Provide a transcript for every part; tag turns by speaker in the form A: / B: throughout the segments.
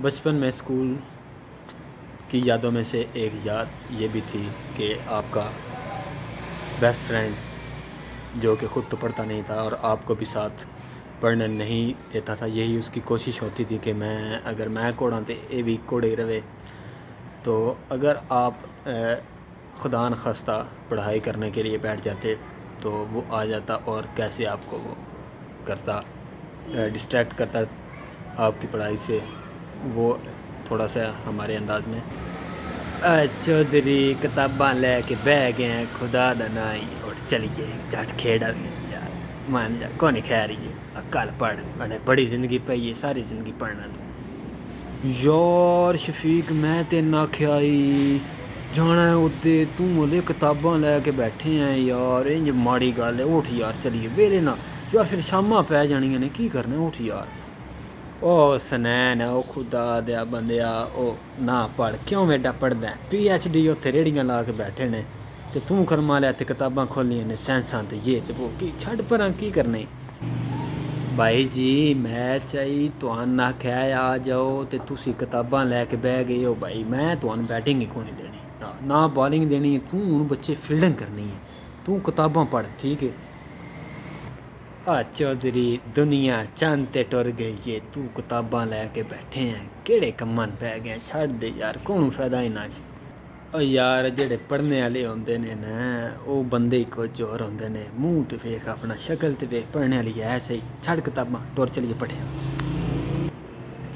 A: बचपन में स्कूल की यादों में से एक याद ये भी थी कि आपका बेस्ट फ्रेंड जो कि ख़ुद तो पढ़ता नहीं था और आपको भी साथ पढ़ने नहीं देता था, यही उसकी कोशिश होती थी कि अगर मैं कोड़ा तो ये भी कोड़े रहे। तो अगर आप खुदा न खास्ता पढ़ाई करने के लिए बैठ जाते तो वो आ जाता और कैसे आपको वो करता, डिस्ट्रैक्ट करता आपकी पढ़ाई से। वो थोड़ा सा हमारे अंदाज में चौधरी किताबां लैके बह गए हैं, खुदा दा ना ही उठ चलिए जट खेड़ा यार मान जा कौन खैर ही कल पढ़ मैंने बड़ी ज़िंदगी पई है, सारी ज़िंदगी पढ़ना यार शफीक मैं तेन आख्या जाना है उत्ते तू बोले किताबां लैके बैठे हैं यार, इंज माड़ी गल है, उठ यार चलिए वेले ना यार, फिर शामां पै जानियां ने की करना, उठ यार। ओ सनैन है, ओ खुदा दया बंदिया, ओ ना पढ़ क्यों बेटा पढ़दा है, PhD उत्थे रेड़ियां ला के बैठे ने ते तू खरमा लिया ते किताबां खोलियां ने साइंसां ते ये ते वो की छड़ परां की करने। भाई जी मैं चाही तुहानू आख्या आ जाओ ते तुसी किताबां लैके बह गए हो भाई, मैं तुहानू बैटिंग ही कोनी देनी ना बॉलिंग देनी है, तू हूँ बच्चे फील्डिंग करनी है, तू किताबां पढ़ ठीक है। चौधरी दुनिया चंद ते टुर गई है, तू किताबां लैके बैठे हैं केड़े कम्मां पै गए, छड़ दे यार कौनू फायदा इन्हां च। यार जेह्ड़े पढ़ने आह्ले होंदे ने ना ओह् बंदे ही कुछ होर होंदे ने, मूंह ते वेख अपना शक्ल ते वेख पढ़ने आह्ली है सही, छड़ किताबां टुर चलिए पढ़ेआ।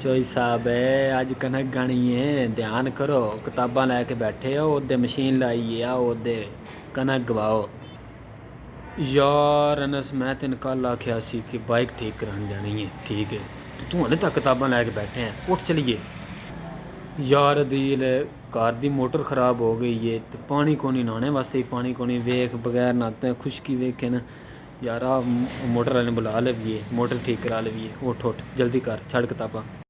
A: चोई साहब अज कनक गानी है, ध्यान करो किताबां लैके बैठे हो ओह्दे मशीन लाइए आओ ओह्दे कनक गवाओ। यार अनस मैं तेन कल आख्या सी कि बाइक ठीक कराने जानी है ठीक है, तो तू हले तक किताबां लैके बैठे हैं, उठ चलिए। यार अदील घर दी मोटर ख़राब हो गई है ते पानी कोनी नहाने वास्ते, पानी कोनी वेख बगैर नहाते खुश्की वेखे न यार, मोटर वाले बुला लविए, मोटर ठीक करा लविए, उठ उठ जल्दी कर छड़ किताबां।